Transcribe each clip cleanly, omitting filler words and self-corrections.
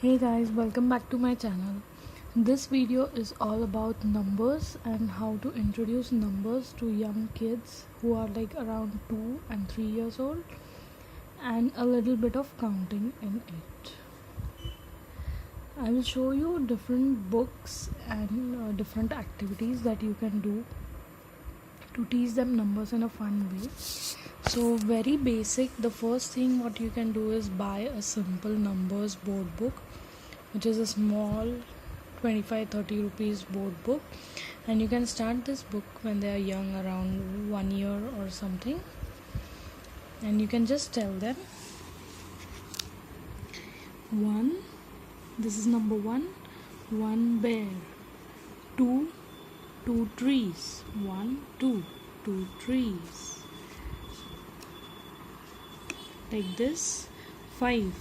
Hey guys, welcome back to my channel. This video is all about numbers and how to introduce numbers to young kids who are like around 2 and 3 years old, and a little bit of counting in it. I will show you different books and different activities that you can do to teach them numbers in a fun way. So very basic, the first thing what you can do is buy a simple numbers board book, which is a small 25-30 rupees board book, and you can start this book when they are young, around 1 year or something, and you can just tell them one, this is number one bear, two trees, two trees, like this. Five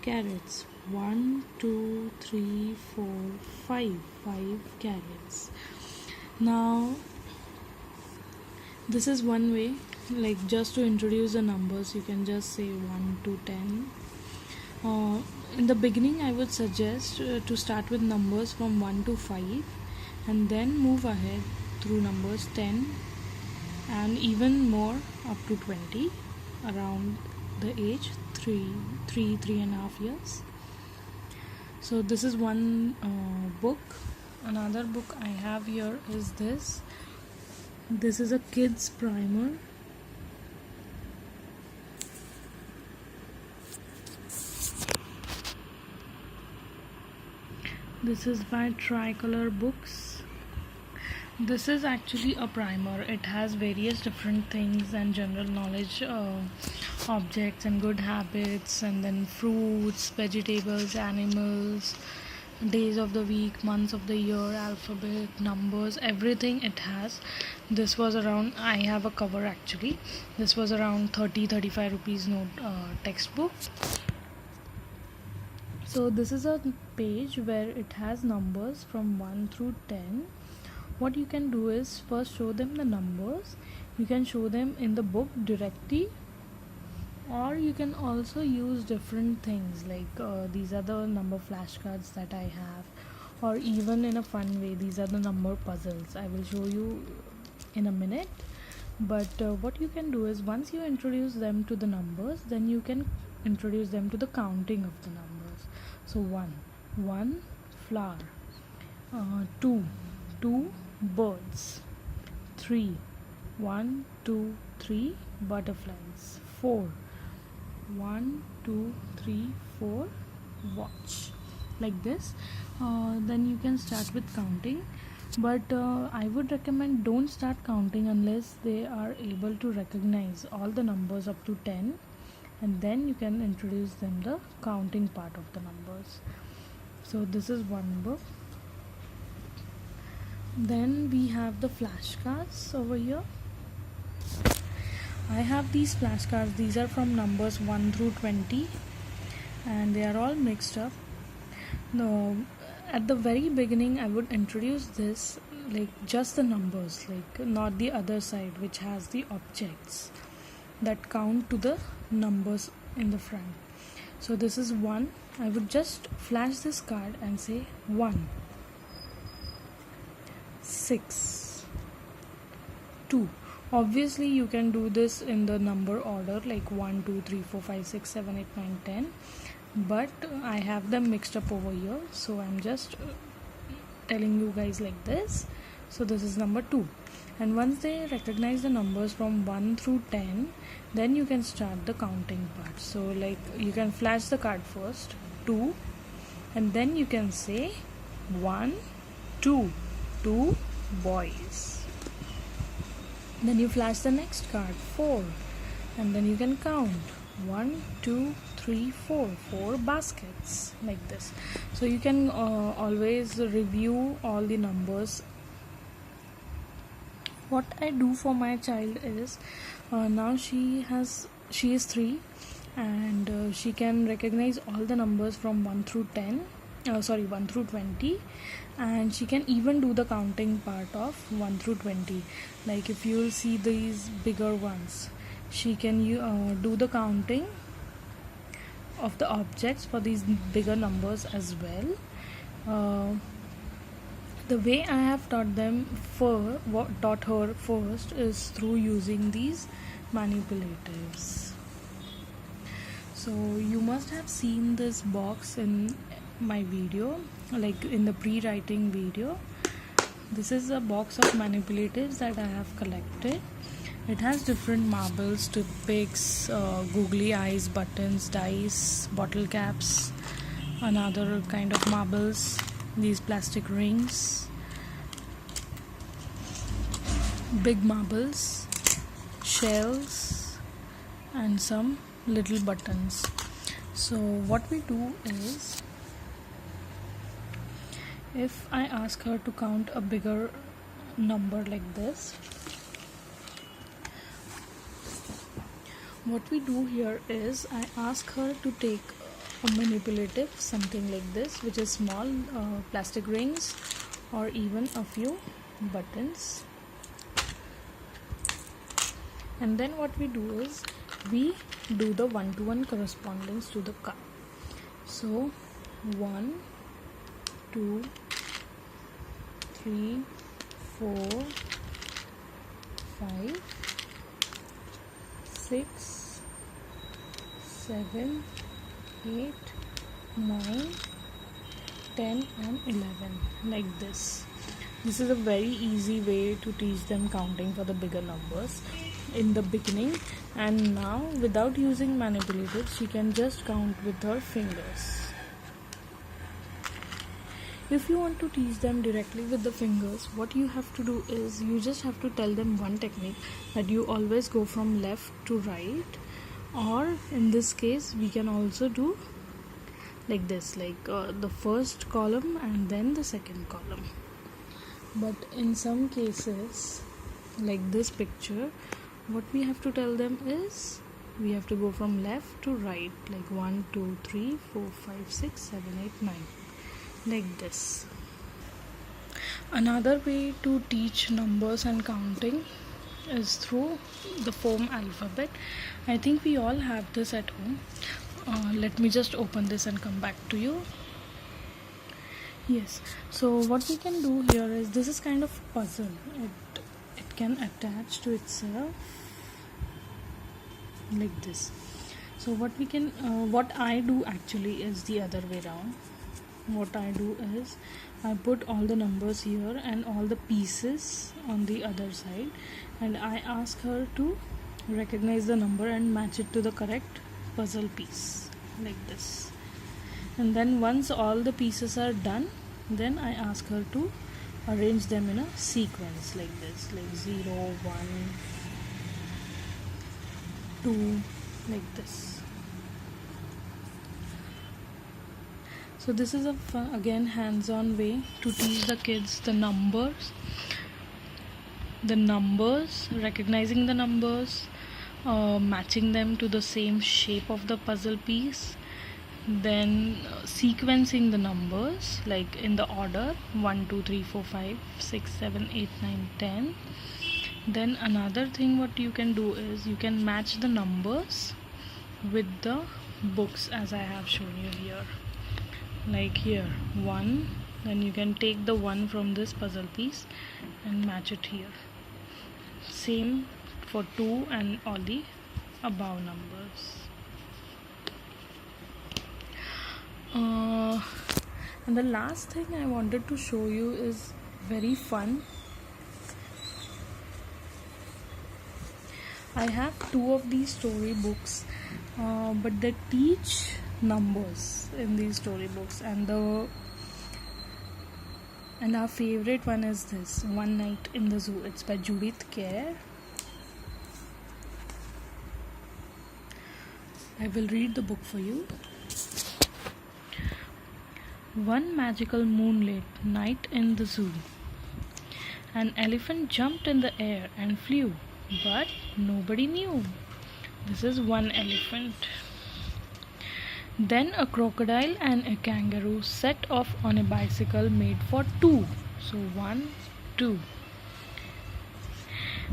carrots, 1 2 3 4 5 carrots. Now this is one way, like just to introduce the numbers. You can just say 1 to 10. In the beginning I would suggest to start with numbers from 1 to 5 and then move ahead through numbers 10 and even more up to 20 around the age 3.5 years. So this is one book. Another book I have here is this is a kids primer. This is by Tricolor Books. This is actually a primer. It has various different things and general knowledge objects and good habits, and then fruits, vegetables, animals, days of the week, months of the year, alphabet, numbers, everything it has. This was around, I have a cover actually, this was around 30-35 rupees note textbook. So this is a page where it has numbers from 1 through 10. What you can do is first show them the numbers. You can show them in the book directly, or you can also use different things like these are the number flashcards that I have, or even in a fun way, these are the number puzzles. I will show you in a minute. But what you can do is once you introduce them to the numbers, then you can introduce them to the counting of the numbers. So one flower, two birds, 1 2 3 butterflies, 4 1 2 3 4 watch, like this. Then you can start with counting, but I would recommend don't start counting unless they are able to recognize all the numbers up to 10, and then you can introduce them the counting part of the numbers. So this is one book. Then we have the flashcards over here. I have these flashcards. These are from numbers 1 through 20 and they are all mixed up. Now, at the very beginning I would introduce this like just the numbers, like not the other side which has the objects that count to the numbers in the front. So this is 1. I would just flash this card and say 1 6 2. Obviously you can do this in the number order like 1 2 3 4 5 6 7 8 9 10, but I have them mixed up over here, so I'm just telling you guys like this. So this is number 2, and once they recognize the numbers from 1 through 10, then you can start the counting part. So like you can flash the card first 2, and then you can say 1 2 boys. Then you flash the next card 4, and then you can count 1 2 3 4 baskets, like this. So you can always review all the numbers. What I do for my child is now she is 3 and she can recognize all the numbers from 1 through 20, and she can even do the counting part of 1 through 20. Like if you will see these bigger ones, she can do the counting of the objects for these bigger numbers as well. The way I have taught her first is through using these manipulatives. So you must have seen this box in my video, like in the pre-writing video. This is a box of manipulatives that I have collected. It has different marbles, toothpicks, googly eyes, buttons, dice, bottle caps, another kind of marbles, these plastic rings, big marbles, shells, and some little buttons. So what we do is, if I ask her to count a bigger number like this, what we do here is I ask her to take a manipulative, something like this, which is small, plastic rings, or even a few buttons. And then what we do is we do the one-to-one correspondence to the cup. So 1, 2, 3, 4, 5, 6, 7, 8, 9, 10 and 11, like this. This is a very easy way to teach them counting for the bigger numbers in the beginning, and now without using manipulatives she can just count with her fingers. If you want to teach them directly with the fingers, what you have to do is you just have to tell them one technique, that you always go from left to right, or in this case we can also do like this, like the first column and then the second column. But in some cases, like this picture, what we have to tell them is we have to go from left to right, like 1, 2, 3, 4, 5, 6, 7, 8, 9, like this. Another way to teach numbers and counting is through the foam alphabet. I think we all have this at home. Let me just open this and come back to you. Yes, so what we can do here is, this is kind of puzzle. It can attach to itself like this. So what I do actually is the other way around. What I do is I put all the numbers here and all the pieces on the other side, and I ask her to recognize the number and match it to the correct puzzle piece, like this. And then once all the pieces are done, then I ask her to arrange them in a sequence like this, like 0, 1, 2, like this. So this is a fun, again hands-on way to teach the kids the numbers, recognizing the numbers, matching them to the same shape of the puzzle piece, then sequencing the numbers like in the order 1, 2, 3, 4, 5, 6, 7, 8, 9, 10. Then another thing what you can do is you can match the numbers with the books, as I have shown you here. Like here 1, then you can take the 1 from this puzzle piece and match it here. Same for 2 and all the above numbers. And the last thing I wanted to show you is very fun. I have 2 of these storybooks, but they teach numbers in these storybooks, and our favorite one is this, One Night in the Zoo. It's by Judith Kerr. I will read the book for you. One magical moonlit night in the zoo, an elephant jumped in the air and flew, but nobody knew. This is one elephant. Then a crocodile and a kangaroo set off on a bicycle made for 2. So 1, 2.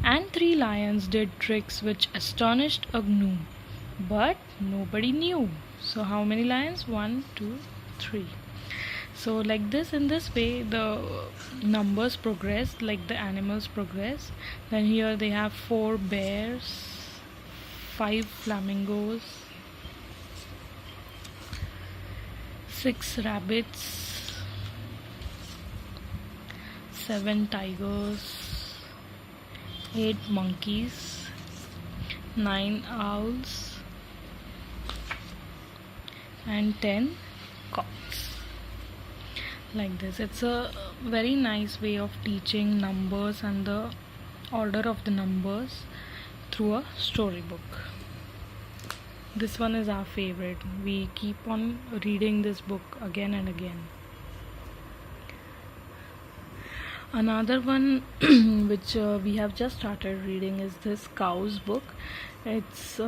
And 3 lions did tricks which astonished a gnu, but nobody knew. So how many lines? 1, 2, 3. So like this, in this way the numbers progress, like the animals progress. Then here they have 4 bears, 5 flamingos, 6 rabbits, 7 tigers, 8 monkeys, 9 owls, and 10 cocks. Like this. It's a very nice way of teaching numbers and the order of the numbers through a storybook. This one is our favorite. We keep on reading this book again and again. Another one which we have just started reading is this cows book. It's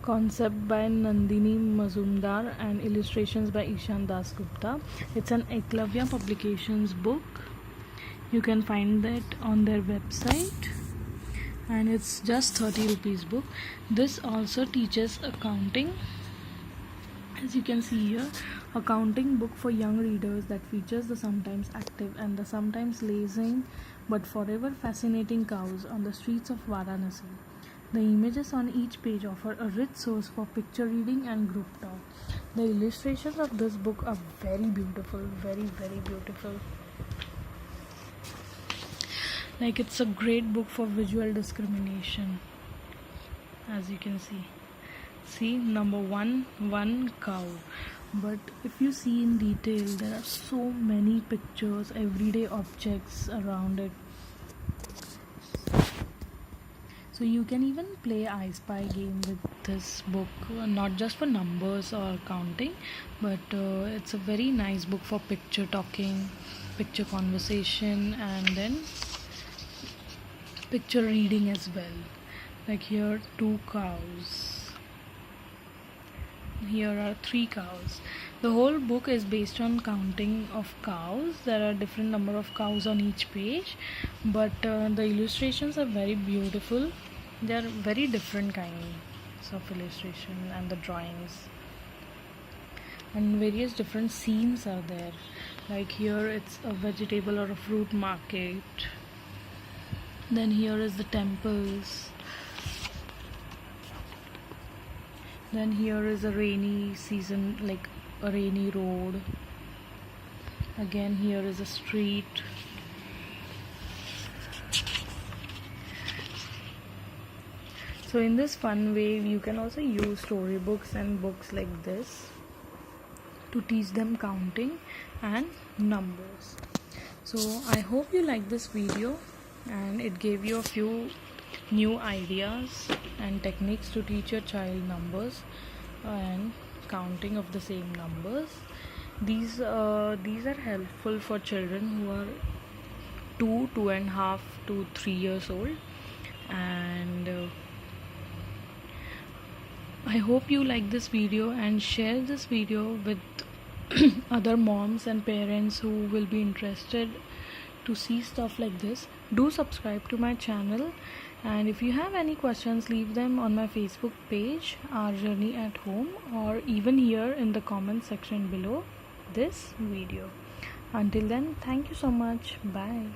concept by Nandini Mazumdar and illustrations by Ishan Das Gupta. It's an Eklavya Publications book. You can find that on their website, and it's just 30 rupees book. This also teaches accounting. As you can see here, accounting book for young readers that features the sometimes active and the sometimes lazing but forever fascinating cows on the streets of Varanasi. The images on each page offer a rich source for picture reading and group talk. The illustrations of this book are very beautiful, very, very beautiful. Like, it's a great book for visual discrimination. As you can see number 1 cow. But if you see in detail, there are so many pictures, everyday objects around it. So you can even play I Spy game with this book, not just for numbers or counting, but it's a very nice book for picture talking, picture conversation, and then picture reading as well. Like here 2 cows, here are 3 cows. The whole book is based on counting of cows. There are different number of cows on each page, but the illustrations are very beautiful. They are very different kinds of illustration, and the drawings and various different scenes are there. Like here it's a vegetable or a fruit market. Then here is the temples. Then here is a rainy season, like a rainy road. Again here is a street. So in this fun way, you can also use storybooks and books like this to teach them counting and numbers. So I hope you like this video and it gave you a few new ideas and techniques to teach your child numbers and counting of the same numbers. These are helpful for children who are 2.5 to 3 years old, and I hope you like this video and share this video with other moms and parents who will be interested to see stuff like this. Do subscribe to my channel, and if you have any questions, leave them on my Facebook page, Our Journey at Home, or even here in the comment section below this video. Until then, thank you so much. Bye.